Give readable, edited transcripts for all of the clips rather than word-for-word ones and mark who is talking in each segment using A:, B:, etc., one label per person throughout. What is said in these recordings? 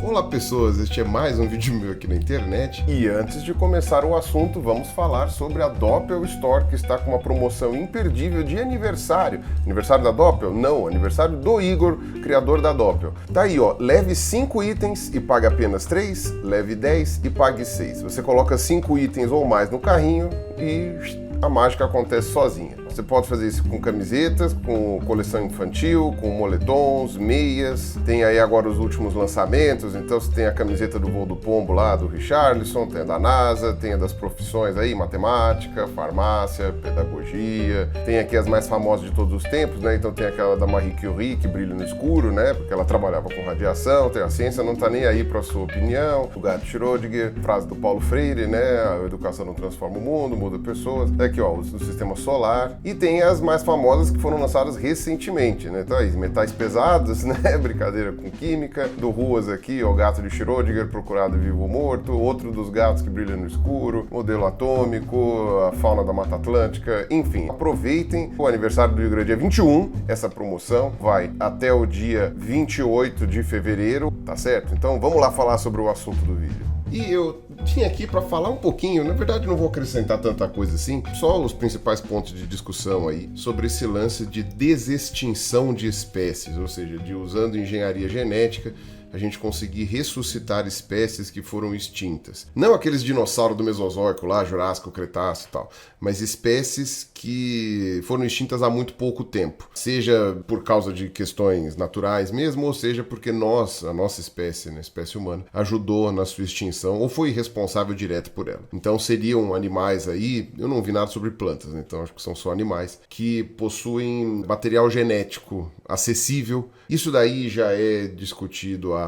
A: Olá pessoas, este é mais um vídeo meu aqui na internet e antes de começar o assunto vamos falar sobre a Doppel Store, que está com uma promoção imperdível de aniversário. Aniversário da Doppel? Não, aniversário do Igor, criador da Doppel. Tá aí ó, leve 5 itens e pague apenas 3, leve 10 e pague 6. Você coloca 5 itens ou mais no carrinho e a mágica acontece sozinha. Você pode fazer isso com camisetas, com coleção infantil, com moletons, meias. Tem aí agora os últimos lançamentos, então você tem a camiseta do Voo do Pombo lá, do Richarlison, tem a da NASA, tem a das profissões aí, matemática, farmácia, pedagogia. Tem aqui as mais famosas de todos os tempos, né? Então tem aquela da Marie Curie, que brilha no escuro, né? Porque ela trabalhava com radiação, tem a ciência não tá nem aí pra sua opinião. O gato Schrödinger, frase do Paulo Freire, né? A educação não transforma o mundo, muda pessoas. Aqui ó, o sistema solar. E tem as mais famosas que foram lançadas recentemente, né? Então aí, metais pesados, né? Brincadeira com química. Do Ruas aqui, ó, o gato de Schrödinger, procurado vivo ou morto. Outro dos gatos que brilha no escuro. Modelo atômico, a fauna da Mata Atlântica. Enfim, aproveitem o aniversário do Igor, dia 21. Essa promoção vai até o dia 28 de fevereiro, tá certo? Então vamos lá falar sobre o assunto do vídeo. E eu vim aqui para falar um pouquinho, na verdade não vou acrescentar tanta coisa assim, só os principais pontos de discussão aí sobre esse lance de desextinção de espécies, ou seja, de usando engenharia genética a gente conseguir ressuscitar espécies que foram extintas. Não aqueles dinossauros do Mesozoico lá, Jurássico, Cretáceo e tal, mas espécies que foram extintas há muito pouco tempo. Seja por causa de questões naturais mesmo, ou seja porque a nossa espécie, né, a espécie humana, ajudou na sua extinção ou foi responsável direto por ela. Então seriam animais aí, eu não vi nada sobre plantas, né, então acho que são só animais, que possuem material genético acessível. Isso daí já é discutido há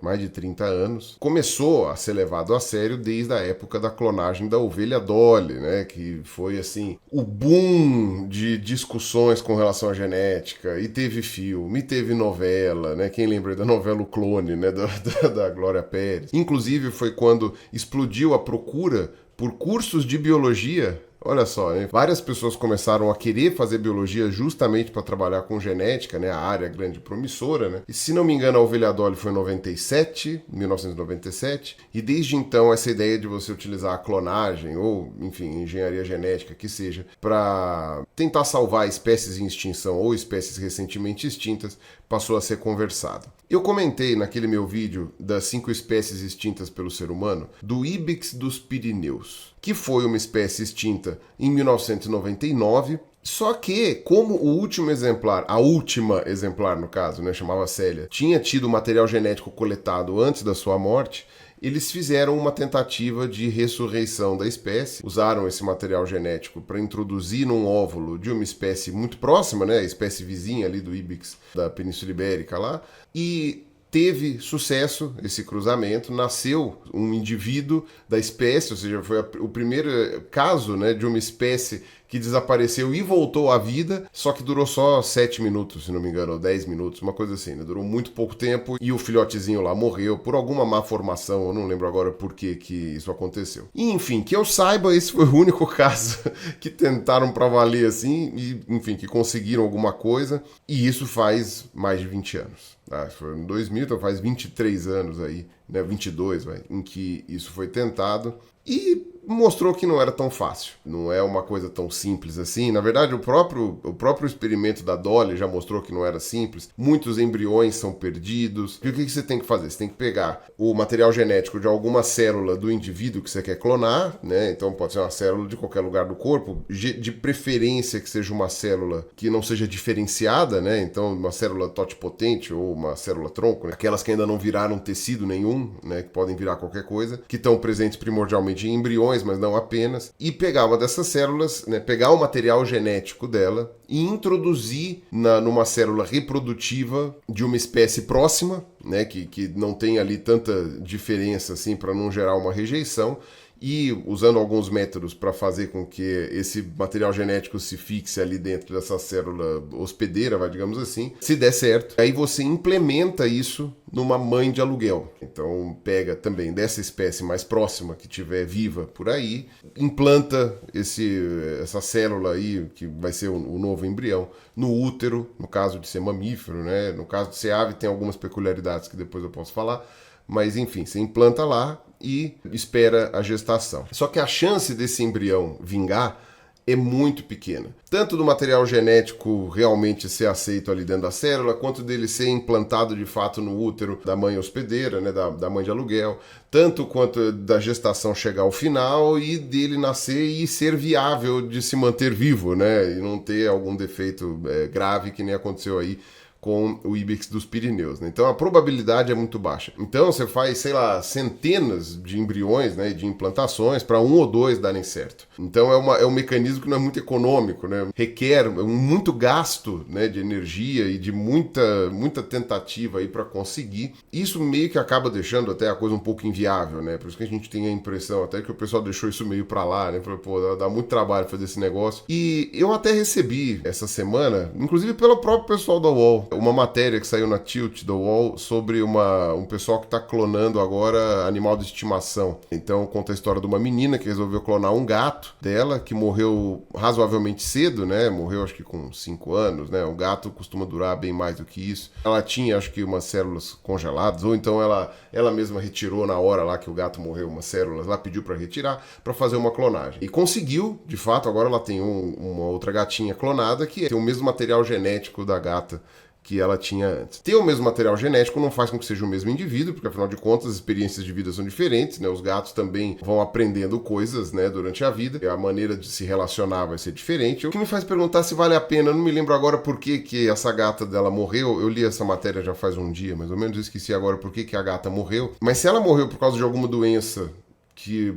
A: mais de 30 anos. Começou a ser levado a sério desde a época da clonagem da ovelha Dolly, né? Que foi assim o boom de discussões com relação à genética. E teve filme, e teve novela, né? Quem lembra da novela O Clone, né? Da Glória Pérez. Inclusive foi quando explodiu a procura por cursos de biologia. Olha só, hein? Várias pessoas começaram a querer fazer biologia justamente para trabalhar com genética, né? A área grande promissora, né? E se não me engano, a ovelha Dolly foi em 1997, e desde então essa ideia de você utilizar a clonagem ou, enfim, engenharia genética que seja, para tentar salvar espécies em extinção ou espécies recentemente extintas, passou a ser conversado. Eu comentei naquele meu vídeo das 5 espécies extintas pelo ser humano, do Ibex dos Pirineus, que foi uma espécie extinta em 1999, só que, como o último exemplar, a última exemplar no caso, né, chamava Célia, tinha tido material genético coletado antes da sua morte, eles fizeram uma tentativa de ressurreição da espécie, usaram esse material genético para introduzir num óvulo de uma espécie muito próxima, né, a espécie vizinha ali do Ibex da Península Ibérica lá, e teve sucesso esse cruzamento, nasceu um indivíduo da espécie, ou seja, foi o primeiro caso, né, de uma espécie que desapareceu e voltou à vida, só que durou só 7 minutos, se não me engano, ou 10 minutos, uma coisa assim, né? Durou muito pouco tempo e o filhotezinho lá morreu por alguma má formação, eu não lembro agora por que isso aconteceu. E, enfim, que eu saiba, esse foi o único caso que tentaram pra valer assim, e, enfim, que conseguiram alguma coisa, e isso faz mais de 20 anos. Foi em 2000, então faz 23 anos aí, né, 22, em que isso foi tentado e mostrou que não era tão fácil, não é uma coisa tão simples assim. Na verdade, o próprio experimento da Dolly já mostrou que não era simples. Muitos embriões são perdidos. E o que você tem que fazer? Você tem que pegar o material genético de alguma célula do indivíduo que você quer clonar, né? Então pode ser uma célula de qualquer lugar do corpo, de preferência que seja uma célula que não seja diferenciada, né? Então uma célula totipotente ou uma célula tronco, né? Aquelas que ainda não viraram tecido nenhum, né? Que podem virar qualquer coisa, que estão presentes primordialmente em embriões, mas não apenas, e pegar uma dessas células, né, pegar o material genético dela e introduzir numa célula reprodutiva de uma espécie próxima, né, que não tem ali tanta diferença assim para não gerar uma rejeição, e usando alguns métodos para fazer com que esse material genético se fixe ali dentro dessa célula hospedeira, digamos assim, se der certo, aí você implementa isso numa mãe de aluguel. Então pega também dessa espécie mais próxima que tiver viva por aí, implanta essa célula aí, que vai ser o novo embrião, no útero, no caso de ser mamífero, né? No caso de ser ave tem algumas peculiaridades que depois eu posso falar, mas enfim, você implanta lá e espera a gestação. Só que a chance desse embrião vingar é muito pequena. Tanto do material genético realmente ser aceito ali dentro da célula, quanto dele ser implantado de fato no útero da mãe hospedeira, né, da mãe de aluguel, tanto quanto da gestação chegar ao final e dele nascer e ser viável de se manter vivo, né, e não ter algum defeito grave que nem aconteceu aí com o Ibex dos Pirineus, né? Então a probabilidade é muito baixa. Então você faz, sei lá, centenas de embriões, né, de implantações para 1 ou 2 darem certo. Então é um mecanismo que não é muito econômico, né? Requer muito gasto, né, de energia e de muita tentativa aí para conseguir. Isso meio que acaba deixando até a coisa um pouco inviável, né? Por isso que a gente tem a impressão até que o pessoal deixou isso meio para lá, né? Falou, pô, dá muito trabalho fazer esse negócio. E eu até recebi essa semana, inclusive pelo próprio pessoal da UOL, uma matéria que saiu na Tilt da UOL sobre um pessoal que está clonando agora animal de estimação. Então conta a história de uma menina que resolveu clonar um gato dela, que morreu razoavelmente cedo, né? Morreu acho que com 5 anos, né? O gato costuma durar bem mais do que isso. Ela tinha acho que umas células congeladas, ou então ela mesma retirou na hora lá que o gato morreu umas células, lá pediu para retirar, para fazer uma clonagem. E conseguiu, de fato, agora ela tem uma outra gatinha clonada que tem o mesmo material genético da gata que ela tinha antes. Ter o mesmo material genético não faz com que seja o mesmo indivíduo, porque afinal de contas as experiências de vida são diferentes, né? Os gatos também vão aprendendo coisas, né, durante a vida, e a maneira de se relacionar vai ser diferente. O que me faz perguntar se vale a pena, eu não me lembro agora por que essa gata dela morreu, eu li essa matéria já faz um dia, mais ou menos, eu esqueci agora por que a gata morreu, mas se ela morreu por causa de alguma doença que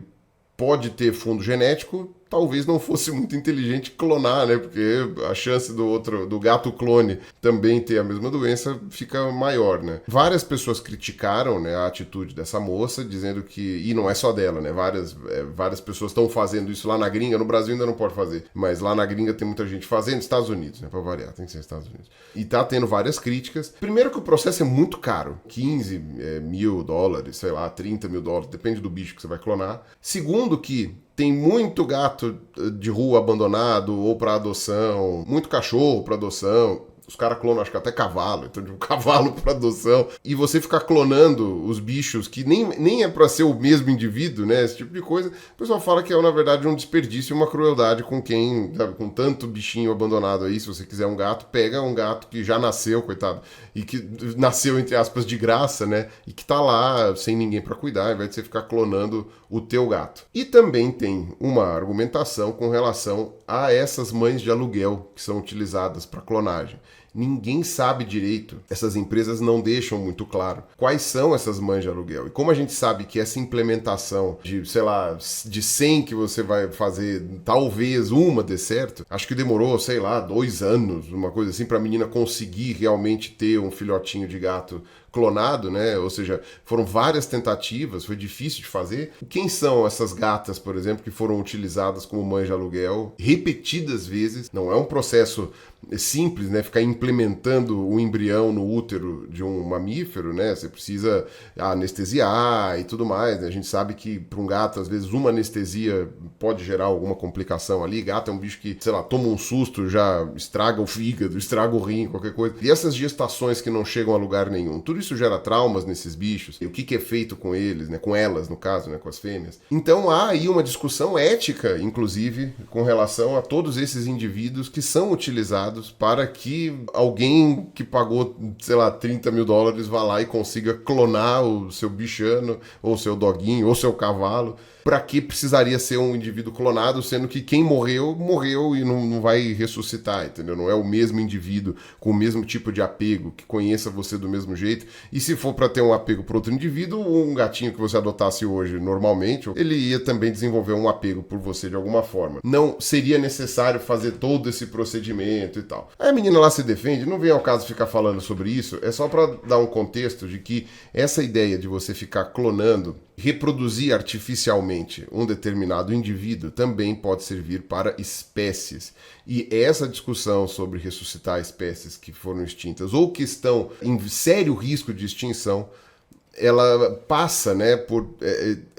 A: pode ter fundo genético, talvez não fosse muito inteligente clonar, né? Porque a chance do gato clone também ter a mesma doença fica maior, né? Várias pessoas criticaram, né, a atitude dessa moça, dizendo que... E não é só dela, né? Várias pessoas estão fazendo isso lá na gringa. No Brasil ainda não pode fazer, mas lá na gringa tem muita gente fazendo. Estados Unidos, né? Pra variar, tem que ser Estados Unidos. E tá tendo várias críticas. Primeiro que o processo é muito caro. 15 mil dólares, sei lá, 30 mil dólares, depende do bicho que você vai clonar. Segundo que tem muito gato de rua abandonado ou para adoção, muito cachorro para adoção. Os caras clonam, acho que até cavalo, então de um cavalo para adoção. E você ficar clonando os bichos que nem é para ser o mesmo indivíduo, né? Esse tipo de coisa. O pessoal fala que é, na verdade, um desperdício e uma crueldade com quem, sabe, com tanto bichinho abandonado aí. Se você quiser um gato, pega um gato que já nasceu, coitado, e que nasceu, entre aspas, de graça, né? E que tá lá sem ninguém para cuidar, ao invés de você ficar clonando o teu gato. E também tem uma argumentação com relação a essas mães de aluguel que são utilizadas para clonagem. Ninguém sabe direito, essas empresas não deixam muito claro quais são essas mães de aluguel. E como a gente sabe que essa implementação de, sei lá, de 100 que você vai fazer, talvez uma dê certo, acho que demorou, sei lá, 2 anos, uma coisa assim, para a menina conseguir realmente ter um filhotinho de gato clonado, né? Ou seja, foram várias tentativas, foi difícil de fazer. Quem são essas gatas, por exemplo, que foram utilizadas como mães de aluguel repetidas vezes? Não é um processo simples, né? Ficar implementando o embrião no útero de um mamífero, né? Você precisa anestesiar e tudo mais, né? A gente sabe que para um gato, às vezes, uma anestesia pode gerar alguma complicação ali. Gato é um bicho que, sei lá, toma um susto, já estraga o fígado, estraga o rim, qualquer coisa. E essas gestações que não chegam a lugar nenhum, tudo isso gera traumas nesses bichos. E o que é feito com eles, né? Com elas, no caso, né? Com as fêmeas. Então há aí uma discussão ética, inclusive, com relação a todos esses indivíduos que são utilizados para que alguém que pagou, sei lá, 30 mil dólares vá lá e consiga clonar o seu bichano, ou seu doguinho, ou seu cavalo. Para que precisaria ser um indivíduo clonado, sendo que quem morreu, morreu e não vai ressuscitar, entendeu? Não é o mesmo indivíduo com o mesmo tipo de apego, que conheça você do mesmo jeito. E se for para ter um apego por outro indivíduo, um gatinho que você adotasse hoje normalmente, ele ia também desenvolver um apego por você de alguma forma. Não seria necessário fazer todo esse procedimento e tal. Aí a menina lá se defende, não vem ao caso ficar falando sobre isso, é só para dar um contexto de que essa ideia de você ficar clonando reproduzir artificialmente um determinado indivíduo também pode servir para espécies. E essa discussão sobre ressuscitar espécies que foram extintas ou que estão em sério risco de extinção, ela passa, né,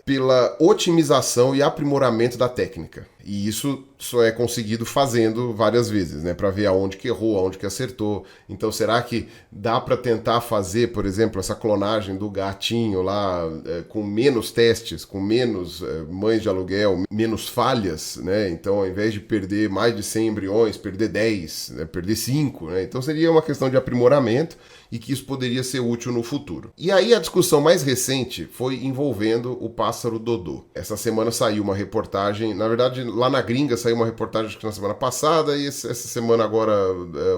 A: pela otimização e aprimoramento da técnica. E isso só é conseguido fazendo várias vezes, né? Para ver aonde que errou, aonde que acertou. Então, será que dá para tentar fazer, por exemplo, essa clonagem do gatinho lá com menos testes, com menos mães de aluguel, menos falhas, né? Então, ao invés de perder mais de 100 embriões, perder 10, né? Perder 5, né? Então, seria uma questão de aprimoramento e que isso poderia ser útil no futuro. E aí, a discussão mais recente foi envolvendo o pássaro Dodô. Essa semana saiu uma reportagem, na verdade, lá na gringa saiu uma reportagem acho que na semana passada e essa semana agora,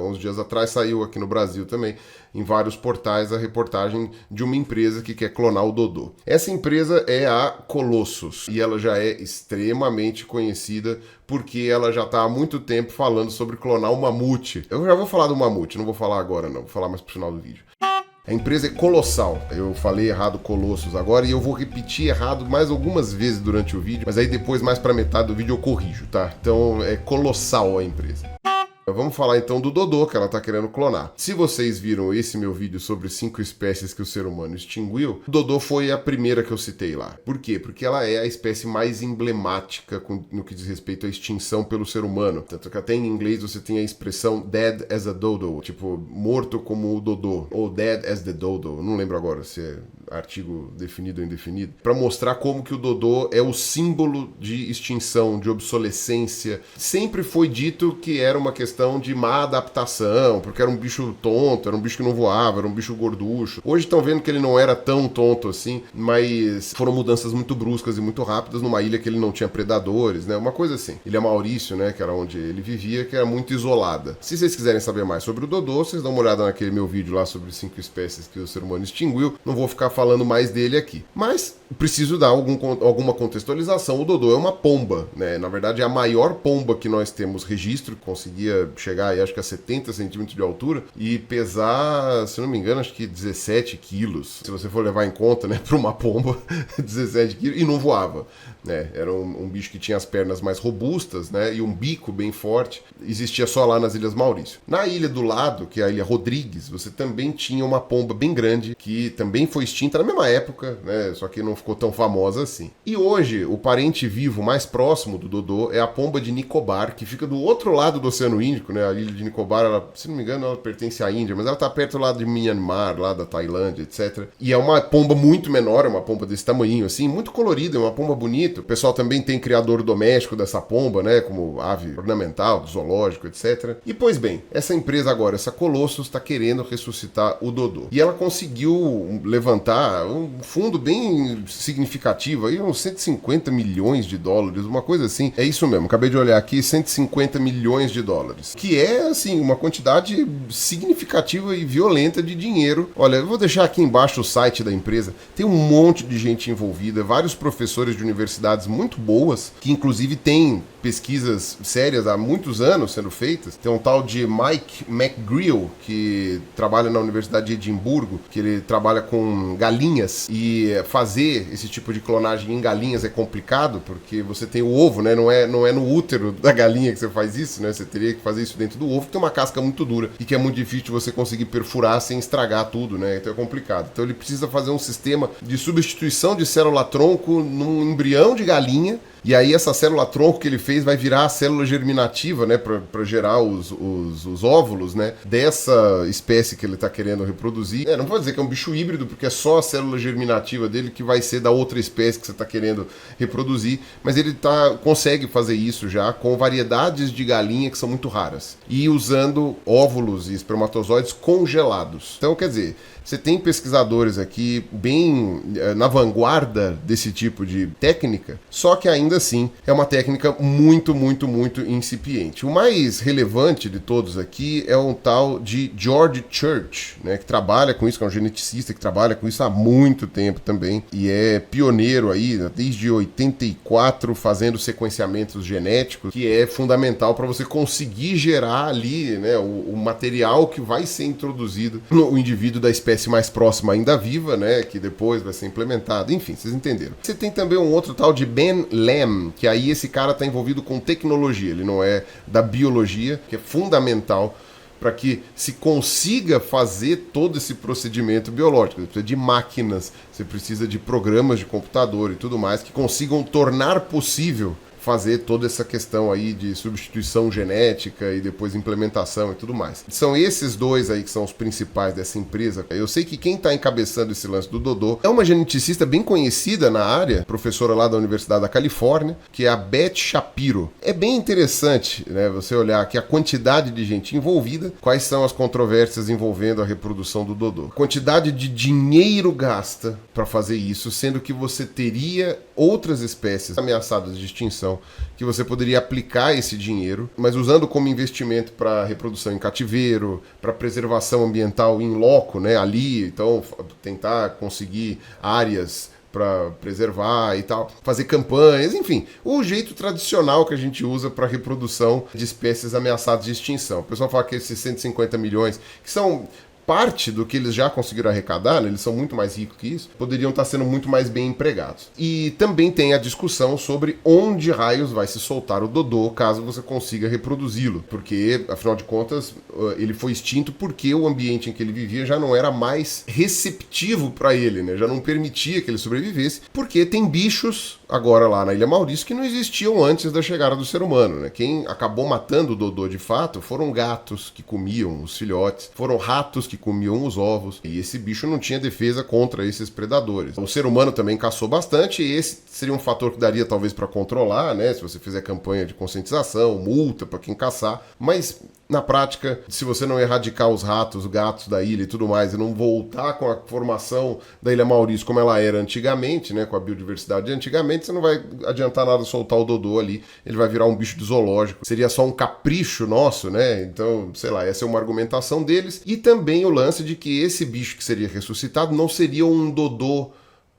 A: uns dias atrás, saiu aqui no Brasil também, em vários portais, a reportagem de uma empresa que quer clonar o Dodô. Essa empresa é a Colossus e ela já é extremamente conhecida porque ela já está há muito tempo falando sobre clonar o mamute. Eu já vou falar do mamute, não vou falar agora não, vou falar mais pro final do vídeo. A empresa é colossal. Eu falei errado Colossus agora e eu vou repetir errado mais algumas vezes durante o vídeo, mas aí depois, mais para metade do vídeo, eu corrijo, tá? Então é colossal a empresa. Vamos falar então do Dodô, que ela está querendo clonar. Se vocês viram esse meu vídeo sobre 5 espécies que o ser humano extinguiu, o Dodô foi a primeira que eu citei lá. Por quê? Porque ela é a espécie mais emblemática no que diz respeito à extinção pelo ser humano. Tanto que até em inglês você tem a expressão dead as a dodo, tipo, morto como o Dodô, ou dead as the dodo, não lembro agora se é artigo definido ou indefinido, para mostrar como que o Dodô é o símbolo de extinção, de obsolescência. Sempre foi dito que era uma questão de má adaptação, porque era um bicho tonto, era um bicho que não voava, era um bicho gorducho. Hoje estão vendo que ele não era tão tonto assim, mas foram mudanças muito bruscas e muito rápidas numa ilha que ele não tinha predadores, né? Uma coisa assim. Ilha Maurício, né? Que era onde ele vivia, que era muito isolada. Se vocês quiserem saber mais sobre o Dodô, vocês dão uma olhada naquele meu vídeo lá sobre 5 espécies que o ser humano extinguiu. Não vou ficar falando mais dele aqui. Mas preciso dar alguma contextualização. O Dodô é uma pomba, né? Na verdade é a maior pomba que nós temos registro, conseguia chegar aí, acho que a 70 centímetros de altura e pesar, se não me engano, acho que 17 quilos. Se você for levar em conta, né, para uma pomba, 17 quilos, e não voava, né? Era um bicho que tinha as pernas mais robustas, né, e um bico bem forte. Existia só lá nas Ilhas Maurício. Na ilha do lado, que é a Ilha Rodrigues, você também tinha uma pomba bem grande, que também foi extinta na mesma época, né, só que não ficou tão famosa assim. E hoje, o parente vivo mais próximo do Dodô é a pomba de Nicobar, que fica do outro lado do Oceano Índico, né? A ilha de Nicobar, ela, se não me engano, ela pertence à Índia, mas ela tá perto lá de Myanmar, lá da Tailândia, etc. E é uma pomba muito menor, é uma pomba desse tamanhinho, assim, muito colorida, é uma pomba bonita. O pessoal também tem criador doméstico dessa pomba, né? Como ave ornamental, zoológico, etc. E, pois bem, essa empresa agora, essa Colossus, está querendo ressuscitar o Dodô. E ela conseguiu levantar um fundo bem significativo, aí uns 150 milhões de dólares, uma coisa assim. É isso mesmo, acabei de olhar aqui, 150 milhões de dólares. Que é, assim, uma quantidade significativa e violenta de dinheiro. Olha, eu vou deixar aqui embaixo o site da empresa. Tem um monte de gente envolvida, vários professores de universidades muito boas, que inclusive têm pesquisas sérias há muitos anos sendo feitas. Tem um tal de Mike McGreal, que trabalha na Universidade de Edimburgo, que ele trabalha com galinhas, e fazer esse tipo de clonagem em galinhas é complicado, porque você tem o ovo, né? Não é no útero da galinha que você faz isso, né? Você teria que fazer isso dentro do ovo, que tem uma casca muito dura e que é muito difícil de você conseguir perfurar sem estragar tudo, né? Então é complicado. Então ele precisa fazer um sistema de substituição de célula-tronco num embrião de galinha. E aí essa célula-tronco que ele fez vai virar a célula germinativa, né, para gerar os óvulos, né, dessa espécie que ele está querendo reproduzir. Não vou dizer que é um bicho híbrido, porque é só a célula germinativa dele que vai ser da outra espécie que você está querendo reproduzir, mas ele consegue fazer isso já com variedades de galinha que são muito raras e usando óvulos e espermatozoides congelados. Então, quer dizer, você tem pesquisadores aqui bem na vanguarda desse tipo de técnica, só que ainda assim é uma técnica muito, muito, muito incipiente. O mais relevante de todos aqui é um tal de George Church, né, que trabalha com isso, que é um geneticista que trabalha com isso há muito tempo também e é pioneiro aí, desde 84, fazendo sequenciamentos genéticos, que é fundamental para você conseguir gerar ali, né, o material que vai ser introduzido no indivíduo da espécie espécie mais próxima ainda viva, né, que depois vai ser implementada, enfim, vocês entenderam. Você tem também um outro tal de Ben Lamb, que aí esse cara está envolvido com tecnologia, ele não é da biologia, que é fundamental para que se consiga fazer todo esse procedimento biológico. Você precisa de máquinas, você precisa de programas de computador e tudo mais que consigam tornar possível fazer toda essa questão aí de substituição genética e depois implementação e tudo mais. São esses dois aí que são os principais dessa empresa. Eu sei que quem está encabeçando esse lance do Dodô é uma geneticista bem conhecida na área, professora lá da Universidade da Califórnia, que é a Beth Shapiro. É bem interessante, né, você olhar aqui a quantidade de gente envolvida, quais são as controvérsias envolvendo a reprodução do Dodô. A quantidade de dinheiro gasta para fazer isso, sendo que você teria outras espécies ameaçadas de extinção que você poderia aplicar esse dinheiro, mas usando como investimento para reprodução em cativeiro, para preservação ambiental in loco, né, ali, então tentar conseguir áreas para preservar e tal, fazer campanhas, enfim, o jeito tradicional que a gente usa para reprodução de espécies ameaçadas de extinção. O pessoal fala que esses 150 milhões, que são parte do que eles já conseguiram arrecadar, né, eles são muito mais ricos que isso, poderiam estar sendo muito mais bem empregados. E também tem a discussão sobre onde raios vai se soltar o Dodô caso você consiga reproduzi-lo, porque, afinal de contas, ele foi extinto porque o ambiente em que ele vivia já não era mais receptivo para ele, né, já não permitia que ele sobrevivesse, porque tem bichos agora lá na Ilha Maurício que não existiam antes da chegada do ser humano, né? Quem acabou matando o Dodô de fato foram gatos que comiam os filhotes, foram ratos que comiam os ovos, e esse bicho não tinha defesa contra esses predadores. O ser humano também caçou bastante, e esse seria um fator que daria talvez para controlar, né? Se você fizer campanha de conscientização, multa para quem caçar, mas na prática, se você não erradicar os ratos, os gatos da ilha e tudo mais, e não voltar com a formação da Ilha Maurício como ela era antigamente, né, com a biodiversidade de antigamente, você não vai adiantar nada soltar o Dodô ali, ele vai virar um bicho de zoológico. Seria só um capricho nosso, né? Então, sei lá, essa é uma argumentação deles. E também o lance de que esse bicho que seria ressuscitado não seria um Dodô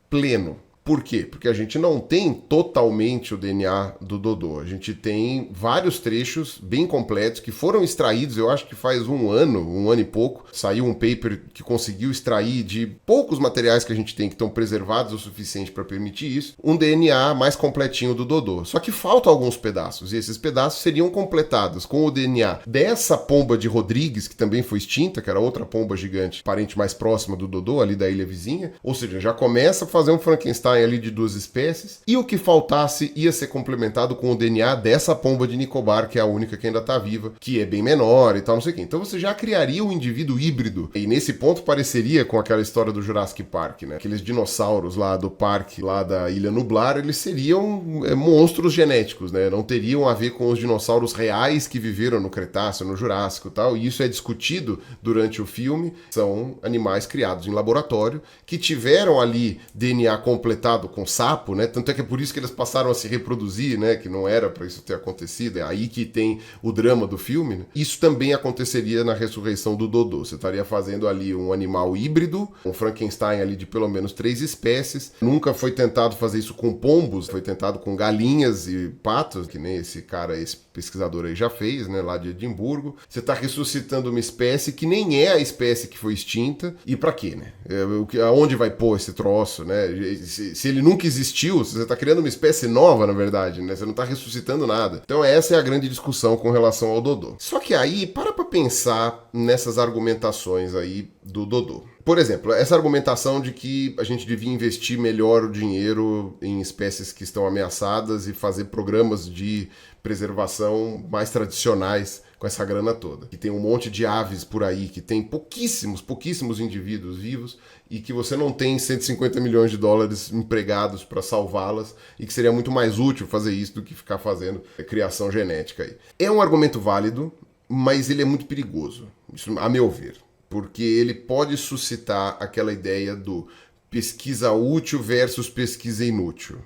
A: pleno. Por quê? Porque a gente não tem totalmente o DNA do Dodô. A gente tem vários trechos bem completos que foram extraídos, eu acho que faz um ano e pouco. Saiu um paper que conseguiu extrair de poucos materiais que a gente tem que estão preservados o suficiente para permitir isso, um DNA mais completinho do Dodô. Só que faltam alguns pedaços, e esses pedaços seriam completados com o DNA dessa pomba de Rodrigues, que também foi extinta, que era outra pomba gigante, parente mais próxima do Dodô, ali da ilha vizinha. Ou seja, já começa a fazer um Frankenstein ali de duas espécies, e o que faltasse ia ser complementado com o DNA dessa pomba de Nicobar, que é a única que ainda está viva, que é bem menor e tal, não sei o quê. Então você já criaria um indivíduo híbrido, e nesse ponto pareceria com aquela história do Jurassic Park, né? Aqueles dinossauros lá do parque, lá da Ilha Nublar, eles seriam monstros genéticos, né? Não teriam a ver com os dinossauros reais que viveram no Cretáceo, no Jurássico e tal, e isso é discutido durante o filme. São animais criados em laboratório, que tiveram ali DNA completado com sapo, né? Tanto é que é por isso que eles passaram a se reproduzir, né? Que não era para isso ter acontecido. É aí que tem o drama do filme, né? Isso também aconteceria na ressurreição do Dodô. Você estaria fazendo ali um animal híbrido, um Frankenstein ali de pelo menos 3 espécies. Nunca foi tentado fazer isso com pombos, foi tentado com galinhas e patos, que nem esse cara, esse pesquisador aí já fez, né? Lá de Edimburgo. Você está ressuscitando uma espécie que nem é a espécie que foi extinta. E para quê, né? Aonde vai pôr esse troço, né? Se ele nunca existiu, você está criando uma espécie nova, na verdade, né? Você não está ressuscitando nada. Então essa é a grande discussão com relação ao Dodô. Só que aí, para pensar nessas argumentações aí do Dodô. Por exemplo, essa argumentação de que a gente devia investir melhor o dinheiro em espécies que estão ameaçadas e fazer programas de preservação mais tradicionais com essa grana toda. Que tem um monte de aves por aí, que tem pouquíssimos indivíduos vivos e que você não tem 150 milhões de dólares empregados para salvá-las e que seria muito mais útil fazer isso do que ficar fazendo criação genética aí. É um argumento válido, mas ele é muito perigoso, isso, a meu ver, porque ele pode suscitar aquela ideia do pesquisa útil versus pesquisa inútil.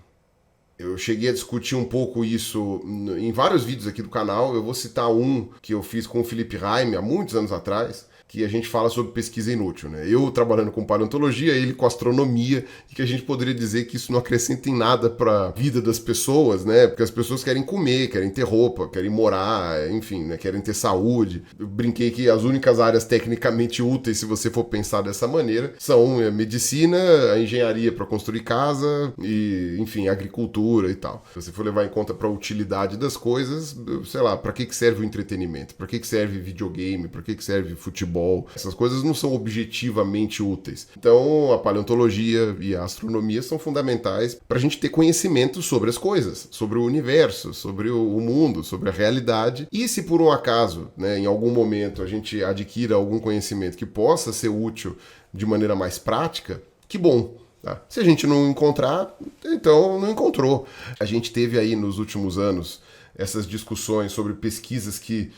A: Eu cheguei a discutir um pouco isso em vários vídeos aqui do canal. Eu vou citar um que eu fiz com o Felipe Raime há muitos anos atrás, que a gente fala sobre pesquisa inútil, né? Eu trabalhando com paleontologia, ele com astronomia, e que a gente poderia dizer que isso não acrescenta em nada para a vida das pessoas, né? Porque as pessoas querem comer, querem ter roupa, querem morar, enfim, né? Querem ter saúde. Eu brinquei que as únicas áreas tecnicamente úteis, se você for pensar dessa maneira, são a medicina, a engenharia para construir casa e, enfim, a agricultura e tal. Se você for levar em conta para a utilidade das coisas, sei lá, para que serve o entretenimento? Para que serve videogame? Para que serve futebol? Essas coisas não são objetivamente úteis. Então, a paleontologia e a astronomia são fundamentais para a gente ter conhecimento sobre as coisas, sobre o universo, sobre o mundo, sobre a realidade. E se por um acaso, né, em algum momento, a gente adquira algum conhecimento que possa ser útil de maneira mais prática, que bom. Tá? Se a gente não encontrar, então não encontrou. A gente teve aí nos últimos anos essas discussões sobre pesquisas que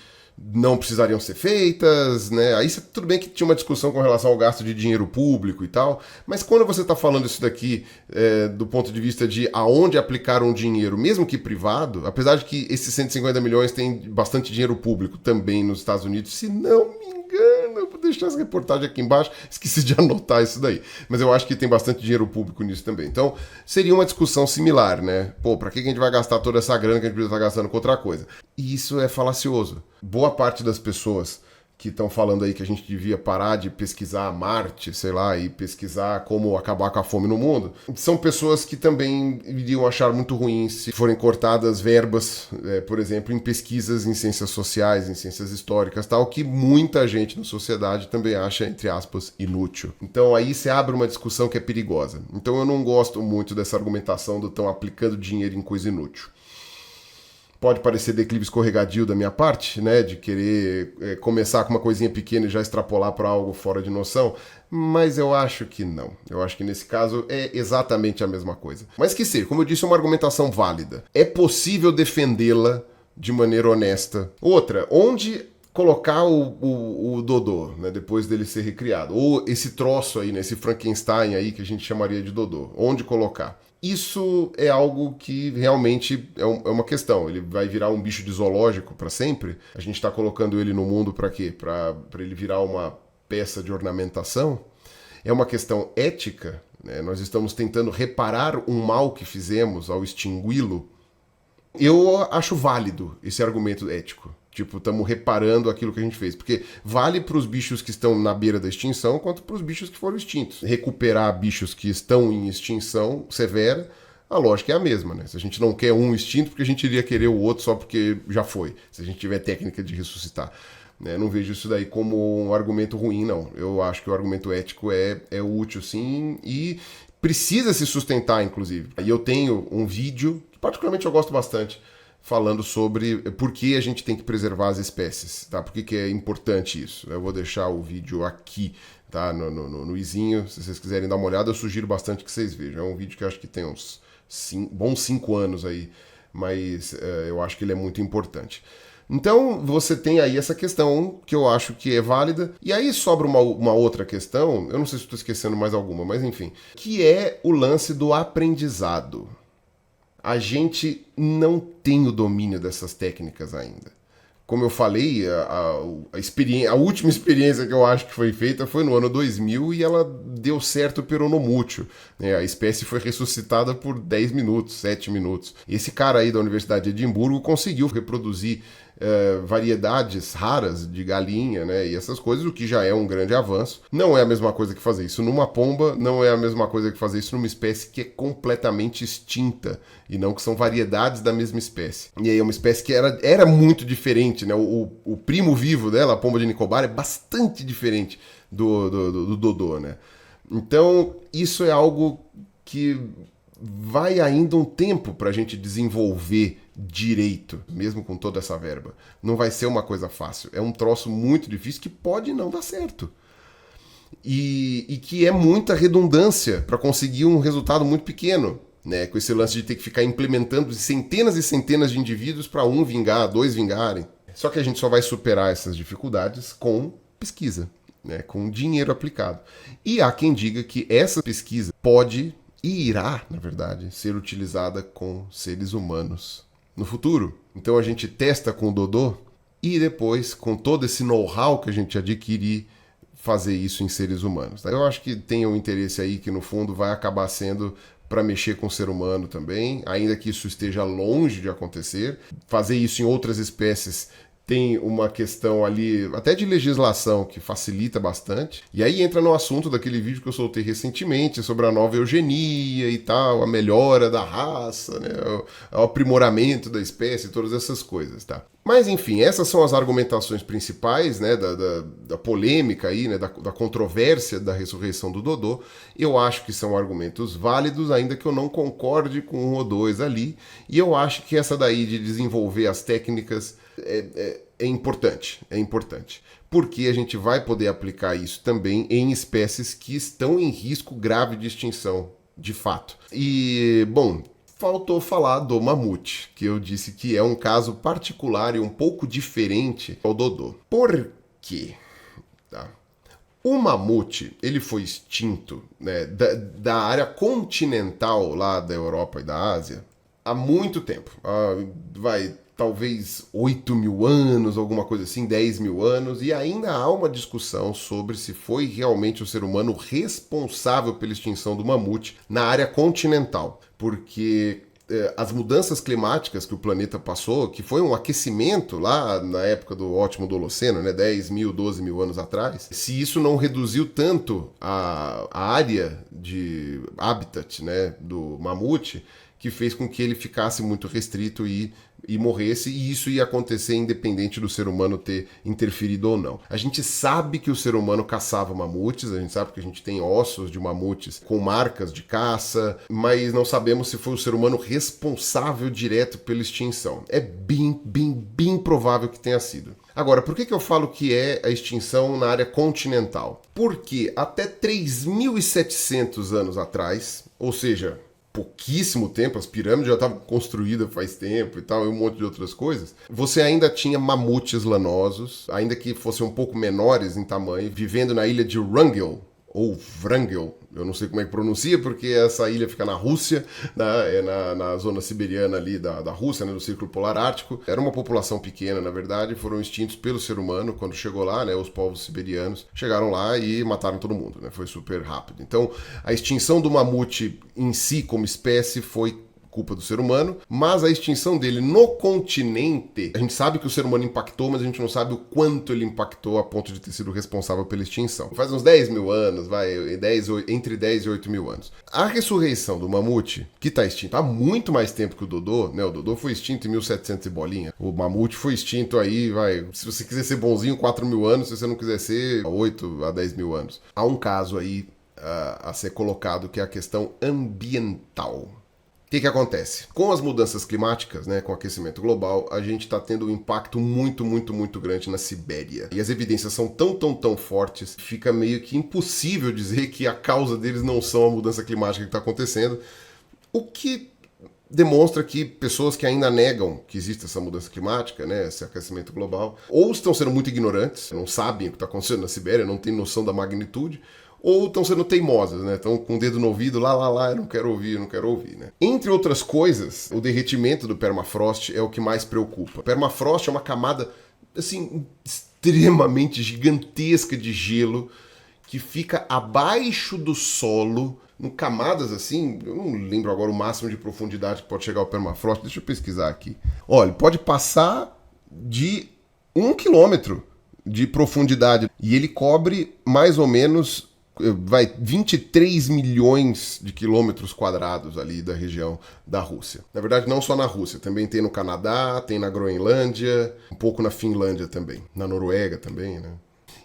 A: não precisariam ser feitas, né? Aí tudo bem que tinha uma discussão com relação ao gasto de dinheiro público e tal, mas quando você está falando isso daqui do ponto de vista de aonde aplicar um dinheiro, mesmo que privado, apesar de que esses 150 milhões tem bastante dinheiro público também nos Estados Unidos, se não me engano, eu vou deixar essa reportagem aqui embaixo, esqueci de anotar isso daí, mas eu acho que tem bastante dinheiro público nisso também. Então, seria uma discussão similar, né? Pô, pra que a gente vai gastar toda essa grana que a gente precisa estar gastando com outra coisa? E isso é falacioso. Boa parte das pessoas que estão falando aí que a gente devia parar de pesquisar Marte, sei lá, e pesquisar como acabar com a fome no mundo, são pessoas que também iriam achar muito ruim se forem cortadas verbas, por exemplo, em pesquisas em ciências sociais, em ciências históricas, tal, que muita gente na sociedade também acha, entre aspas, inútil. Então aí você abre uma discussão que é perigosa. Então eu não gosto muito dessa argumentação do estão aplicando dinheiro em coisa inútil. Pode parecer declive escorregadio da minha parte, né, de querer começar com uma coisinha pequena e já extrapolar para algo fora de noção, mas eu acho que não. Eu acho que nesse caso é exatamente a mesma coisa. Mas que seja, como eu disse, é uma argumentação válida. É possível defendê-la de maneira honesta. Outra, onde colocar o Dodô, né, depois dele ser recriado, ou esse troço aí, né, esse Frankenstein aí que a gente chamaria de Dodô, onde colocar? Isso é algo que realmente é uma questão. Ele vai virar um bicho de zoológico para sempre? A gente está colocando ele no mundo para quê? Para ele virar uma peça de ornamentação? É uma questão ética, né? Nós estamos tentando reparar um mal que fizemos ao extingui-lo. Eu acho válido esse argumento ético. Tipo, estamos reparando aquilo que a gente fez. Porque vale para os bichos que estão na beira da extinção, quanto para os bichos que foram extintos. Recuperar bichos que estão em extinção severa, a lógica é a mesma, né? Se a gente não quer um extinto, porque a gente iria querer o outro só porque já foi. Se a gente tiver técnica de ressuscitar. Né? Não vejo isso daí como um argumento ruim, não. Eu acho que o argumento ético é útil, sim, e precisa se sustentar, inclusive. Aí eu tenho um vídeo, que particularmente eu gosto bastante, falando sobre por que a gente tem que preservar as espécies, tá? Por que é importante isso. Eu vou deixar o vídeo aqui, tá? No izinho, se vocês quiserem dar uma olhada, eu sugiro bastante que vocês vejam. É um vídeo que eu acho que tem uns bons 5 anos aí, mas eu acho que ele é muito importante. Então, você tem aí essa questão que eu acho que é válida. E aí sobra uma outra questão, eu não sei se estou esquecendo mais alguma, mas enfim, que é o lance do aprendizado. A gente não tem o domínio dessas técnicas ainda. Como eu falei, a última experiência que eu acho que foi feita foi no ano 2000 e ela deu certo peronomútil. Né? A espécie foi ressuscitada por 10 minutos, 7 minutos. Esse cara aí da Universidade de Edimburgo conseguiu reproduzir variedades raras de galinha, né, e essas coisas, o que já é um grande avanço. Não é a mesma coisa que fazer isso numa pomba, não é a mesma coisa que fazer isso numa espécie que é completamente extinta, e não que são variedades da mesma espécie. E aí é uma espécie que era muito diferente, né, o primo vivo dela, a pomba de Nicobar, é bastante diferente do Dodô, né. Então, isso é algo que vai ainda um tempo para a gente desenvolver direito, mesmo com toda essa verba. Não vai ser uma coisa fácil. É um troço muito difícil que pode não dar certo. E que é muita redundância para conseguir um resultado muito pequeno, né? Com esse lance de ter que ficar implementando centenas e centenas de indivíduos para um vingar, 2 vingarem. Só que a gente só vai superar essas dificuldades com pesquisa, né? Com dinheiro aplicado. E há quem diga que essa pesquisa pode e irá, na verdade, ser utilizada com seres humanos no futuro. Então a gente testa com o Dodô e depois, com todo esse know-how que a gente adquirir, fazer isso em seres humanos. Eu acho que tem um interesse aí que no fundo vai acabar sendo para mexer com o ser humano também, ainda que isso esteja longe de acontecer. Fazer isso em outras espécies tem uma questão ali, até de legislação, que facilita bastante. E aí entra no assunto daquele vídeo que eu soltei recentemente sobre a nova eugenia e tal, a melhora da raça, né, o aprimoramento da espécie, todas essas coisas, tá? Mas, enfim, essas são as argumentações principais, né, da polêmica aí, né, da controvérsia da ressurreição do Dodô. Eu acho que são argumentos válidos, ainda que eu não concorde com um ou dois ali. E eu acho que essa daí de desenvolver as técnicas é importante, porque a gente vai poder aplicar isso também em espécies que estão em risco grave de extinção, de fato. E, bom, faltou falar do mamute, que eu disse que é um caso particular e um pouco diferente ao Dodô. Por quê? Tá. O mamute, ele foi extinto, né, da área continental lá da Europa e da Ásia há muito tempo. Talvez 8 mil anos, alguma coisa assim, 10 mil anos, e ainda há uma discussão sobre se foi realmente o ser humano responsável pela extinção do mamute na área continental, porque as mudanças climáticas que o planeta passou, que foi um aquecimento lá na época do Ótimo do Holoceno, né, 10 mil, 12 mil anos atrás, se isso não reduziu tanto a área de habitat, né, do mamute, que fez com que ele ficasse muito restrito e morresse, e isso ia acontecer independente do ser humano ter interferido ou não. A gente sabe que o ser humano caçava mamutes, a gente sabe que a gente tem ossos de mamutes com marcas de caça, mas não sabemos se foi o ser humano responsável direto pela extinção. É bem provável que tenha sido. Agora, por que eu falo que é a extinção na área continental? Porque até 3.700 anos atrás, ou seja, pouquíssimo tempo, as pirâmides já estavam construídas faz tempo e tal, e um monte de outras coisas, você ainda tinha mamutes lanosos, ainda que fossem um pouco menores em tamanho, vivendo na ilha de Wrangel, ou Wrangel, eu não sei como é que pronuncia, porque essa ilha fica na Rússia, né, na zona siberiana ali da Rússia, né, do Círculo Polar Ártico. Era uma população pequena, na verdade, foram extintos pelo ser humano quando chegou lá, né, os povos siberianos chegaram lá e mataram todo mundo, né, foi super rápido. Então, a extinção do mamute em si, como espécie, foi culpa do ser humano, mas a extinção dele no continente, a gente sabe que o ser humano impactou, mas a gente não sabe o quanto ele impactou a ponto de ter sido responsável pela extinção. Faz uns 10 mil anos, entre 10 e 8 mil anos. A ressurreição do mamute, que está extinto há muito mais tempo que o Dodô, né? O Dodô foi extinto em 1700 e bolinha. O mamute foi extinto aí, se você quiser ser bonzinho, 4 mil anos, se você não quiser ser, 8 a 10 mil anos. Há um caso aí a ser colocado, que é a questão ambiental. O que acontece? Com as mudanças climáticas, né, com o aquecimento global, a gente está tendo um impacto muito grande na Sibéria. E as evidências são tão fortes, fica meio que impossível dizer que a causa deles não são a mudança climática que está acontecendo, o que demonstra que pessoas que ainda negam que existe essa mudança climática, né, esse aquecimento global, ou estão sendo muito ignorantes, não sabem o que está acontecendo na Sibéria, não têm noção da magnitude, ou estão sendo teimosas, né? Estão com o dedo no ouvido, lá, eu não quero ouvir, né? Entre outras coisas, o derretimento do permafrost é o que mais preocupa. O permafrost é uma camada, assim, extremamente gigantesca de gelo que fica abaixo do solo, em camadas assim, eu não lembro agora o máximo de profundidade que pode chegar o permafrost, deixa eu pesquisar aqui. Olha, pode passar de 1 quilômetro de profundidade e ele cobre mais ou menos 23 milhões de quilômetros quadrados ali da região da Rússia. Na verdade, não só na Rússia, também tem no Canadá, tem na Groenlândia, um pouco na Finlândia também, na Noruega também, né?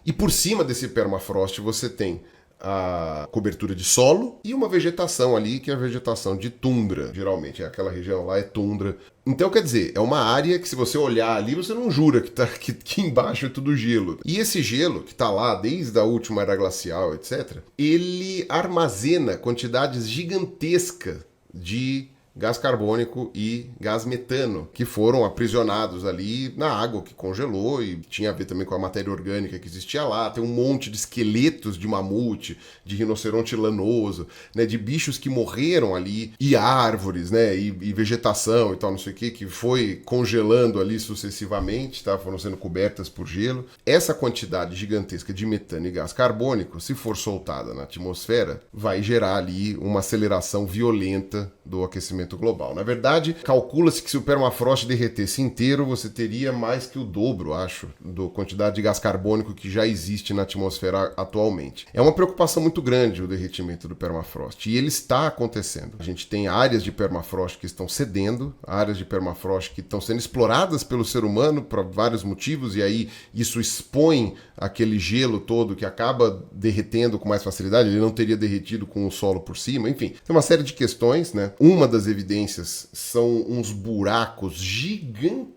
A: E por cima desse permafrost você tem a cobertura de solo e uma vegetação ali, que é a vegetação de tundra, geralmente, aquela região lá é tundra. Então, quer dizer, é uma área que se você olhar ali, você não jura que embaixo é tudo gelo. E esse gelo, que está lá desde a última era glacial, etc., ele armazena quantidades gigantescas de gás carbônico e gás metano, que foram aprisionados ali na água que congelou e tinha a ver também com a matéria orgânica que existia lá. Tem um monte de esqueletos de mamute, de rinoceronte lanoso, né, de bichos que morreram ali, e árvores, né, e vegetação e tal, não sei o que foi congelando ali sucessivamente, tá? Foram sendo cobertas por gelo. Essa quantidade gigantesca de metano e gás carbônico, se for soltada na atmosfera, vai gerar ali uma aceleração violenta do aquecimento global. Na verdade, calcula-se que se o permafrost derretesse inteiro, você teria mais que o dobro, acho, da quantidade de gás carbônico que já existe na atmosfera atualmente. É uma preocupação muito grande o derretimento do permafrost, e ele está acontecendo. A gente tem áreas de permafrost que estão cedendo, áreas de permafrost que estão sendo exploradas pelo ser humano por vários motivos, e aí isso expõe aquele gelo todo que acaba derretendo com mais facilidade. Ele não teria derretido com o solo por cima, enfim. Tem uma série de questões, né? Uma das evidências são uns buracos gigantescos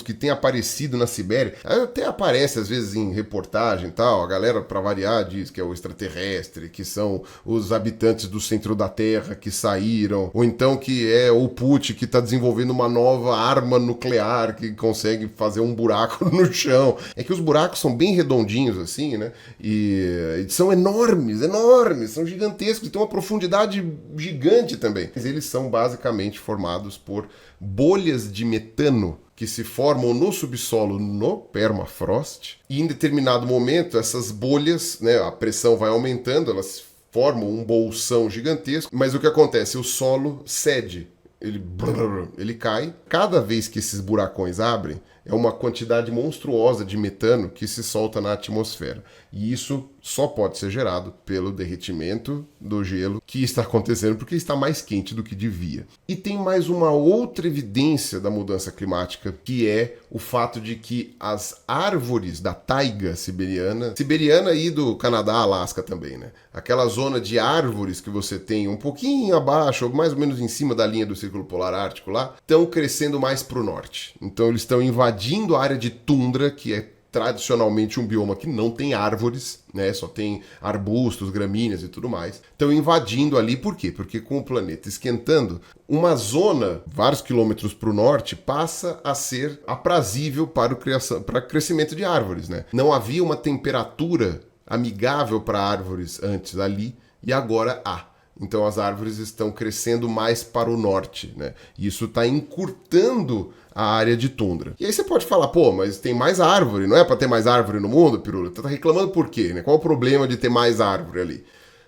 A: que tem aparecido na Sibéria. Até aparece às vezes em reportagem e tal, a galera, para variar, diz que é o extraterrestre, que são os habitantes do centro da Terra que saíram, ou então que é o Putin que está desenvolvendo uma nova arma nuclear que consegue fazer um buraco no chão. É que os buracos são bem redondinhos assim, né? E são enormes, são gigantescos, e tem uma profundidade gigante também. Mas eles são basicamente formados por bolhas de metano que se formam no subsolo, no permafrost, e em determinado momento essas bolhas, né, a pressão vai aumentando, elas formam um bolsão gigantesco, mas o que acontece? O solo cede, ele cai. Cada vez que esses buracões abrem, é uma quantidade monstruosa de metano que se solta na atmosfera. E isso só pode ser gerado pelo derretimento do gelo que está acontecendo porque está mais quente do que devia. E tem mais uma outra evidência da mudança climática, que é o fato de que as árvores da taiga siberiana e do Canadá, Alasca também, né? Aquela zona de árvores que você tem um pouquinho abaixo, ou mais ou menos em cima da linha do Círculo Polar Ártico lá, estão crescendo mais para o norte. Então eles estão invadindo a área de tundra, que é tradicionalmente um bioma que não tem árvores, né? Só tem arbustos, gramíneas e tudo mais. Estão invadindo ali, por quê? Porque com o planeta esquentando, uma zona, vários quilômetros para o norte, passa a ser aprazível para o crescimento de árvores, né? Não havia uma temperatura amigável para árvores antes ali, e agora há. Então as árvores estão crescendo mais para o norte, né? E isso está encurtando a área de tundra. E aí você pode falar, pô, mas tem mais árvore, não é para ter mais árvore no mundo, Pirula? Tá reclamando por quê, né? Qual o problema de ter mais árvore ali?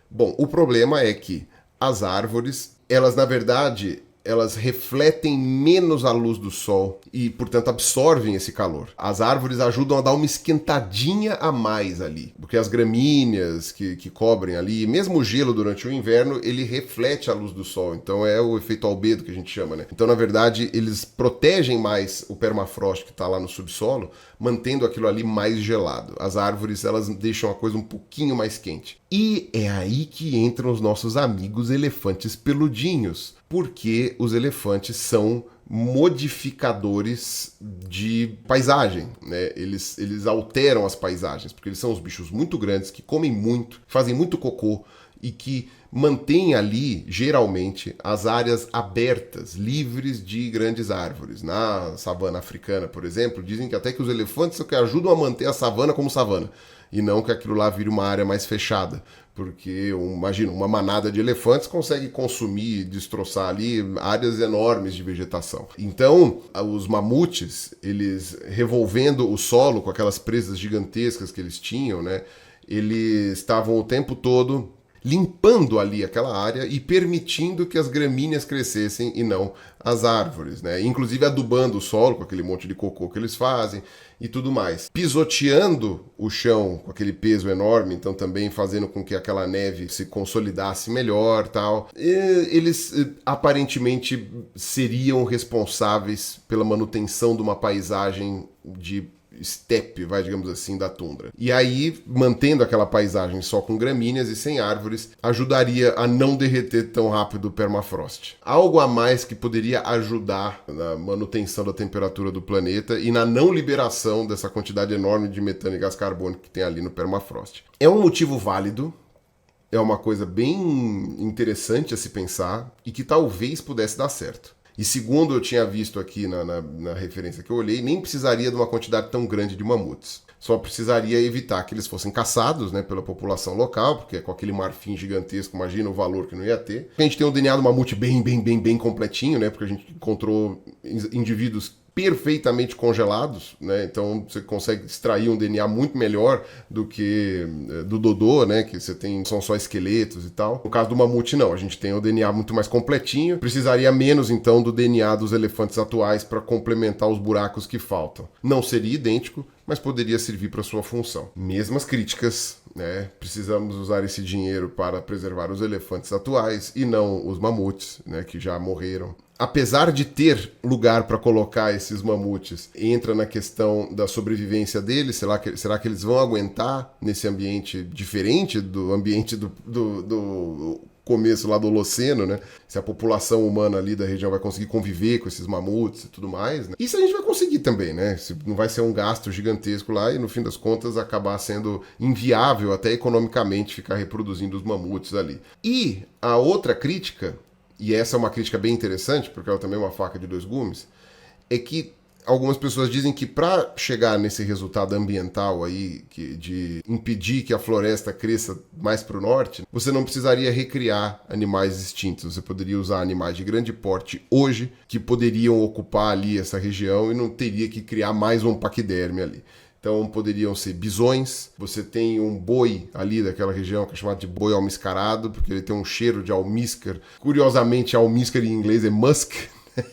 A: Bom, o problema é que as árvores, elas na verdade, elas refletem menos a luz do sol e, portanto, absorvem esse calor. As árvores ajudam a dar uma esquentadinha a mais ali, porque as gramíneas que cobrem ali, mesmo o gelo durante o inverno, ele reflete a luz do sol. Então é o efeito albedo que a gente chama, né? Então, na verdade, eles protegem mais o permafrost que está lá no subsolo, mantendo aquilo ali mais gelado. As árvores, elas deixam a coisa um pouquinho mais quente. E é aí que entram os nossos amigos elefantes peludinhos, porque os elefantes são modificadores de paisagem, né? Eles alteram as paisagens, porque eles são os bichos muito grandes, que comem muito, fazem muito cocô e que mantêm ali, geralmente, as áreas abertas, livres de grandes árvores. Na savana africana, por exemplo, dizem que até que os elefantes são que ajudam a manter a savana como savana, e não que aquilo lá vire uma área mais fechada, porque, imagina, uma manada de elefantes consegue consumir e destroçar ali áreas enormes de vegetação. Então, os mamutes, eles revolvendo o solo com aquelas presas gigantescas que eles tinham, né, eles estavam o tempo todo limpando ali aquela área e permitindo que as gramíneas crescessem e não as árvores, né? Inclusive adubando o solo com aquele monte de cocô que eles fazem e tudo mais. Pisoteando o chão com aquele peso enorme, então também fazendo com que aquela neve se consolidasse melhor, tal. E eles aparentemente seriam responsáveis pela manutenção de uma paisagem de estepe, digamos assim, da tundra. E aí, mantendo aquela paisagem só com gramíneas e sem árvores, ajudaria a não derreter tão rápido o permafrost. Algo a mais que poderia ajudar na manutenção da temperatura do planeta e na não liberação dessa quantidade enorme de metano e gás carbônico que tem ali no permafrost. É um motivo válido é uma coisa bem interessante a se pensar e que talvez pudesse dar certo. E segundo eu tinha visto aqui na referência que eu olhei, nem precisaria de uma quantidade tão grande de mamutes. Só precisaria evitar que eles fossem caçados, né, pela população local, porque com aquele marfim gigantesco, imagina o valor que não ia ter. A gente tem o DNA do mamute bem completinho, né, porque a gente encontrou indivíduos perfeitamente congelados, né? Então você consegue extrair um DNA muito melhor do que do dodô, né? Que você tem, são só esqueletos e tal. No caso do mamute, não. A gente tem o DNA muito mais completinho. Precisaria menos, então, do DNA dos elefantes atuais para complementar os buracos que faltam. Não seria idêntico, mas poderia servir para sua função. Mesmas críticas, né? Precisamos usar esse dinheiro para preservar os elefantes atuais e não os mamutes, né? Que já morreram. Apesar de ter lugar para colocar esses mamutes, entra na questão da sobrevivência deles. Será que eles vão aguentar nesse ambiente diferente do ambiente do começo lá do Holoceno, né? Se a população humana ali da região vai conseguir conviver com esses mamutes e tudo mais, né? Isso a gente vai conseguir também, né? Se não vai ser um gasto gigantesco lá e no fim das contas acabar sendo inviável até economicamente ficar reproduzindo os mamutes ali. E a outra crítica, e essa é uma crítica bem interessante, porque ela também é uma faca de dois gumes, é que algumas pessoas dizem que para chegar nesse resultado ambiental aí, de impedir que a floresta cresça mais para o norte, você não precisaria recriar animais extintos. Você poderia usar animais de grande porte hoje, que poderiam ocupar ali essa região e não teria que criar mais um paquiderme ali. Então poderiam ser bisões, você tem um boi ali daquela região que é chamado de boi almiscarado, porque ele tem um cheiro de almíscar. Curiosamente, almíscar em inglês é musk,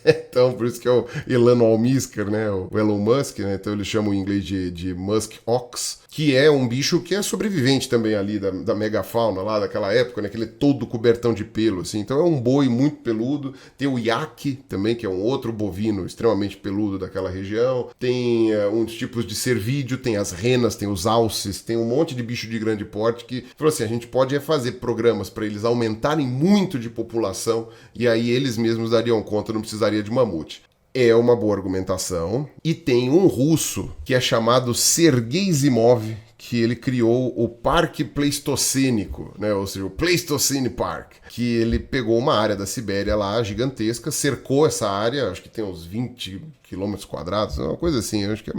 A: então por isso que é o Elano Almíscar, né? O Elon Musk, né? Então eles chamam em inglês de musk ox, que é um bicho que é sobrevivente também ali da megafauna lá daquela época, né? Que ele é todo cobertão de pelo, assim. Então é um boi muito peludo. Tem o yak também, que é um outro bovino extremamente peludo daquela região. Tem uns tipos de cervídeo, tem as renas, tem os alces, tem um monte de bicho de grande porte que, falou assim, a gente pode fazer programas para eles aumentarem muito de população e aí eles mesmos dariam conta, não precisaria de mamute. É uma boa argumentação. E tem um russo que é chamado Sergei Zimov, que ele criou o Parque Pleistocênico, né? Ou seja, o Pleistocene Park, que ele pegou uma área da Sibéria lá, gigantesca, cercou essa área, acho que tem uns 20 quilômetros quadrados, uma coisa assim, acho que é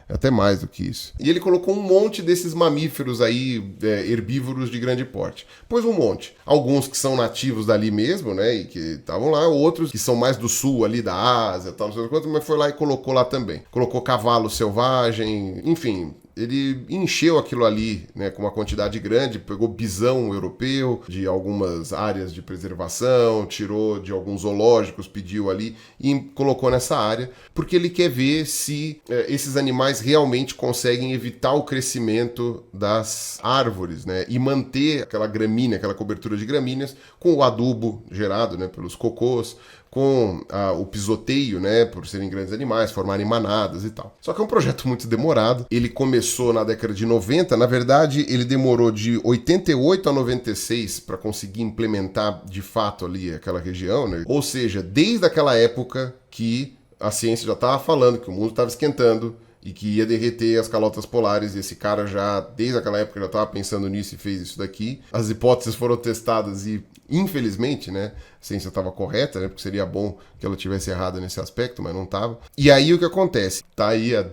A: até mais do que isso. E ele colocou um monte desses mamíferos aí, herbívoros de grande porte. Pôs um monte. Alguns que são nativos dali mesmo, né, e que estavam lá, outros que são mais do sul ali da Ásia, tal, não sei quanto, mas foi lá e colocou lá também. Colocou cavalo selvagem, enfim. Ele encheu aquilo ali, né, com uma quantidade grande, pegou bisão europeu de algumas áreas de preservação, tirou de alguns zoológicos, pediu ali e colocou nessa área, porque ele quer ver se esses animais realmente conseguem evitar o crescimento das árvores, né, e manter aquela gramínea, aquela cobertura de gramíneas com o adubo gerado, né, pelos cocôs, com o pisoteio, né, por serem grandes animais, formarem manadas e tal. Só que é um projeto muito demorado. Ele começou na década de 90, na verdade ele demorou de 88 a 96 para conseguir implementar de fato ali aquela região, né? Ou seja, desde aquela época que a ciência já estava falando que o mundo estava esquentando e que ia derreter as calotas polares, e esse cara já, desde aquela época, já estava pensando nisso e fez isso daqui. As hipóteses foram testadas e, infelizmente, né, a ciência estava correta, né, porque seria bom que ela tivesse errada nesse aspecto, mas não estava. E aí o que acontece? Tá aí há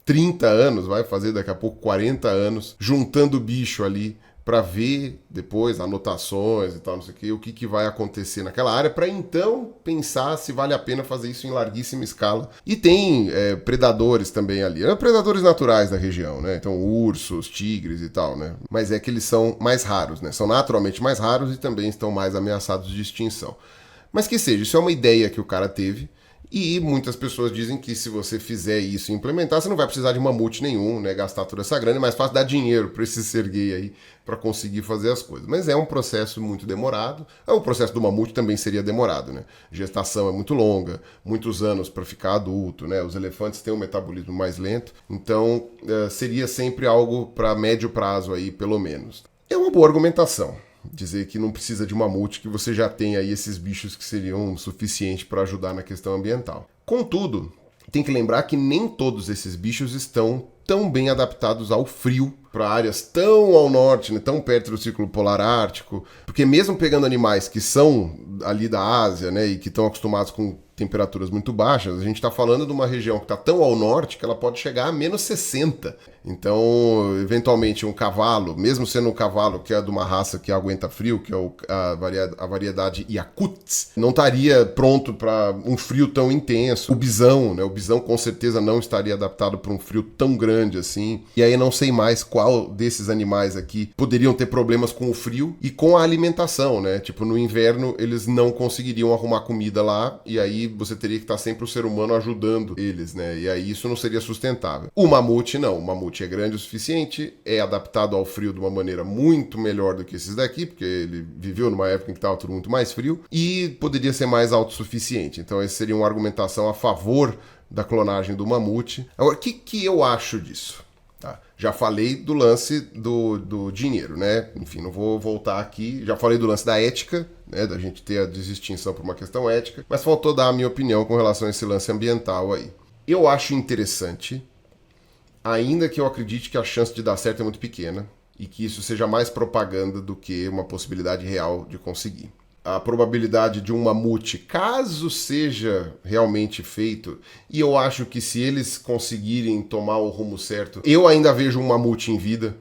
A: 30 anos, vai fazer daqui a pouco 40 anos, juntando bicho ali, para ver depois anotações e tal, não sei o que vai acontecer naquela área, para então pensar se vale a pena fazer isso em larguíssima escala. E tem predadores também ali, predadores naturais da região, né? Então ursos, tigres e tal, né? Mas é que eles são mais raros, né? São naturalmente mais raros e também estão mais ameaçados de extinção. Mas que seja, isso é uma ideia que o cara teve. E muitas pessoas dizem que se você fizer isso e implementar, você não vai precisar de mamute nenhum, né? Gastar toda essa grana, é mais fácil dar dinheiro para esse Serguei aí para conseguir fazer as coisas. Mas é um processo muito demorado. O processo do mamute também seria demorado, né? Gestação é muito longa, muitos anos para ficar adulto, né? Os elefantes têm um metabolismo mais lento, então seria sempre algo para médio prazo aí, pelo menos. É uma boa argumentação dizer que não precisa de mamute, que você já tem aí esses bichos que seriam suficientes para ajudar na questão ambiental. Contudo, tem que lembrar que nem todos esses bichos estão tão bem adaptados ao frio, para áreas tão ao norte, né, tão perto do Círculo Polar Ártico, porque mesmo pegando animais que são ali da Ásia, né, e que estão acostumados com temperaturas muito baixas, a gente está falando de uma região que está tão ao norte que ela pode chegar a menos 60. Então, eventualmente, um cavalo, mesmo sendo um cavalo que é de uma raça que aguenta frio, que é a variedade Yakutsk, não estaria pronto para um frio tão intenso. O bisão, né? O bisão com certeza não estaria adaptado para um frio tão grande assim. E aí não sei mais qual desses animais aqui poderiam ter problemas com o frio e com a alimentação, né? Tipo, no inverno eles não conseguiriam arrumar comida lá e aí você teria que estar sempre o ser humano ajudando eles, né? E aí isso não seria sustentável. O mamute não, o mamute é grande o suficiente, é adaptado ao frio de uma maneira muito melhor do que esses daqui, porque ele viveu numa época em que estava tudo muito mais frio, e poderia ser mais autossuficiente. Então essa seria uma argumentação a favor da clonagem do mamute. Agora, o que eu acho disso? Tá. Já falei do lance do dinheiro, né? Enfim, não vou voltar aqui. Já falei do lance da ética, né? Da gente ter a desextinção por uma questão ética, mas faltou dar a minha opinião com relação a esse lance ambiental aí. Eu acho interessante, ainda que eu acredite que a chance de dar certo é muito pequena e que isso seja mais propaganda do que uma possibilidade real de conseguir. A probabilidade de um mamute, caso seja realmente feito, e eu acho que se eles conseguirem tomar o rumo certo, eu ainda vejo um mamute em vida,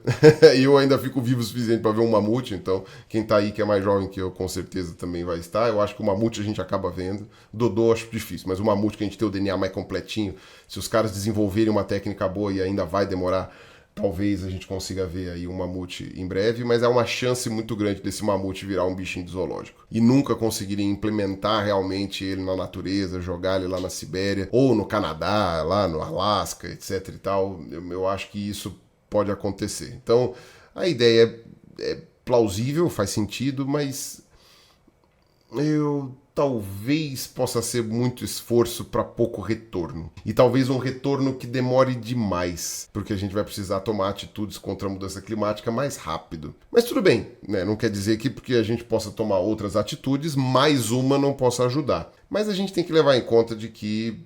A: eu ainda fico vivo o suficiente para ver um mamute, então quem tá aí que é mais jovem que eu com certeza também vai estar. Eu acho que o mamute a gente acaba vendo, Dodô acho difícil, mas o mamute que a gente tem o DNA mais completinho, se os caras desenvolverem uma técnica boa e ainda vai demorar, talvez a gente consiga ver aí um mamute em breve, mas é uma chance muito grande desse mamute virar um bichinho de zoológico. E nunca conseguirem implementar realmente ele na natureza, jogar ele lá na Sibéria, ou no Canadá, lá no Alasca, etc e tal. Eu acho que isso pode acontecer. Então, a ideia é plausível, faz sentido, mas eu talvez possa ser muito esforço para pouco retorno. E talvez um retorno que demore demais, porque a gente vai precisar tomar atitudes contra a mudança climática mais rápido. Mas tudo bem, né? Não quer dizer que porque a gente possa tomar outras atitudes, mais uma não possa ajudar. Mas a gente tem que levar em conta de que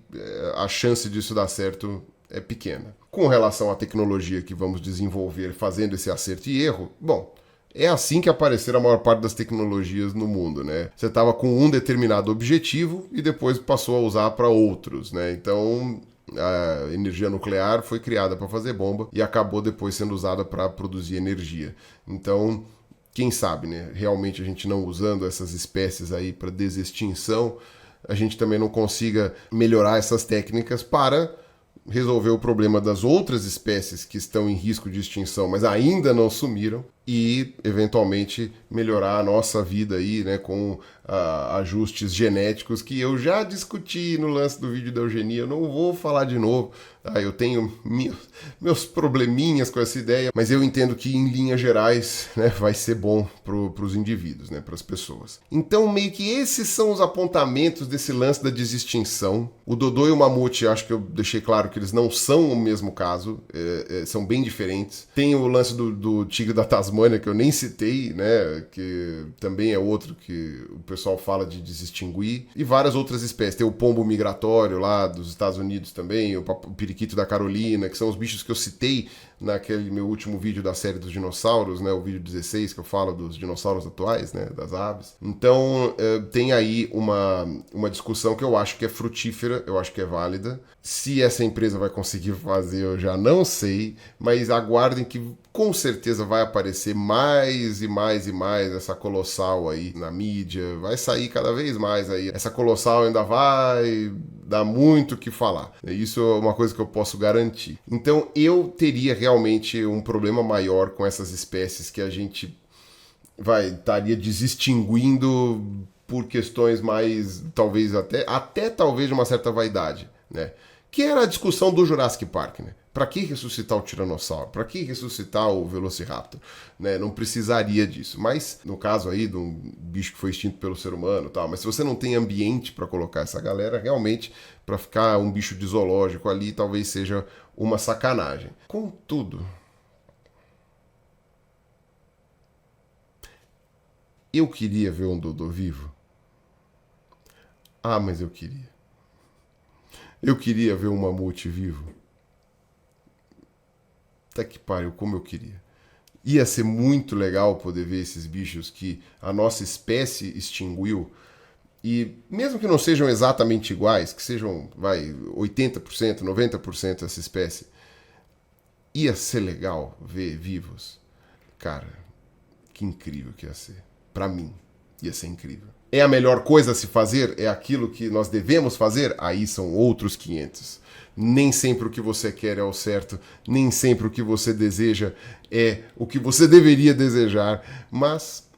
A: a chance disso dar certo é pequena. Com relação à tecnologia que vamos desenvolver fazendo esse acerto e erro, bom, é assim que apareceram a maior parte das tecnologias no mundo, né? Você estava com um determinado objetivo e depois passou a usar para outros, né? Então, a energia nuclear foi criada para fazer bomba e acabou depois sendo usada para produzir energia. Então, quem sabe, né? Realmente a gente não usando essas espécies aí para desextinção, a gente também não consiga melhorar essas técnicas para resolver o problema das outras espécies que estão em risco de extinção, mas ainda não sumiram, e eventualmente melhorar a nossa vida aí, né, com ajustes genéticos que eu já discuti no lance do vídeo da eugenia, eu não vou falar de novo, tá? Eu tenho meus probleminhas com essa ideia, mas eu entendo que em linhas gerais, né, vai ser bom para os indivíduos, né, para as pessoas. Então meio que esses são os apontamentos desse lance da desextinção. O Dodô e o mamute, acho que eu deixei claro que eles não são o mesmo caso, são bem diferentes. Tem o lance do tigre da Tasmânia, que eu nem citei, né, que também é outro que o pessoal fala de desextinguir, e várias outras espécies. Tem o pombo migratório lá dos Estados Unidos também, o periquito da Carolina, que são os bichos que eu citei naquele meu último vídeo da série dos dinossauros, né, o vídeo 16, que eu falo dos dinossauros atuais, né, das aves. Então, tem aí uma discussão que eu acho que é frutífera, eu acho que é válida. Se essa empresa vai conseguir fazer, eu já não sei, mas aguardem que com certeza vai aparecer mais e mais e mais essa colossal aí na mídia, vai sair cada vez mais aí. Essa colossal ainda vai dar muito o que falar. Isso é uma coisa que eu posso garantir. Então eu teria realmente um problema maior com essas espécies que a gente estaria desextinguindo por questões mais, talvez até talvez de uma certa vaidade, né? Que era a discussão do Jurassic Park, né? Para que ressuscitar o Tiranossauro? Para que ressuscitar o Velociraptor? Né? Não precisaria disso. Mas, no caso aí de um bicho que foi extinto pelo ser humano e tal, mas se você não tem ambiente para colocar essa galera, realmente, para ficar um bicho de zoológico ali, talvez seja uma sacanagem. Contudo, eu queria ver um Dodô vivo. Ah, mas eu queria. Eu queria ver um mamute vivo. Até que pariu, como eu queria. Ia ser muito legal poder ver esses bichos que a nossa espécie extinguiu. E mesmo que não sejam exatamente iguais, que sejam, 80%, 90% essa espécie, ia ser legal ver vivos. Cara, que incrível que ia ser. Pra mim, ia ser incrível. É a melhor coisa a se fazer? É aquilo que nós devemos fazer? Aí são outros 500. Nem sempre o que você quer é o certo, nem sempre o que você deseja é o que você deveria desejar, mas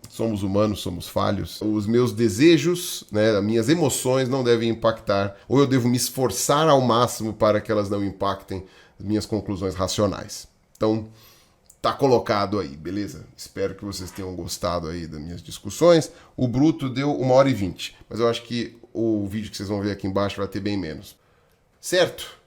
A: somos humanos, somos falhos. Os meus desejos, né, as minhas emoções não devem impactar, ou eu devo me esforçar ao máximo para que elas não impactem as minhas conclusões racionais. Então, tá colocado aí, beleza? Espero que vocês tenham gostado aí das minhas discussões. O bruto deu 1h20, mas eu acho que o vídeo que vocês vão ver aqui embaixo vai ter bem menos. Certo?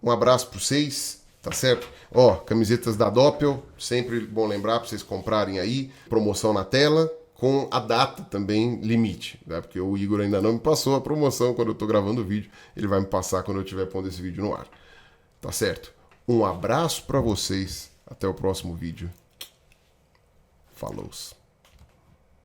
A: Um abraço para vocês, tá certo? Ó, camisetas da Doppel, sempre bom lembrar para vocês comprarem aí. Promoção na tela, com a data também limite, né? Porque o Igor ainda não me passou a promoção quando eu tô gravando o vídeo. Ele vai me passar quando eu estiver pondo esse vídeo no ar. Tá certo? Um abraço para vocês. Até o próximo vídeo. Falou!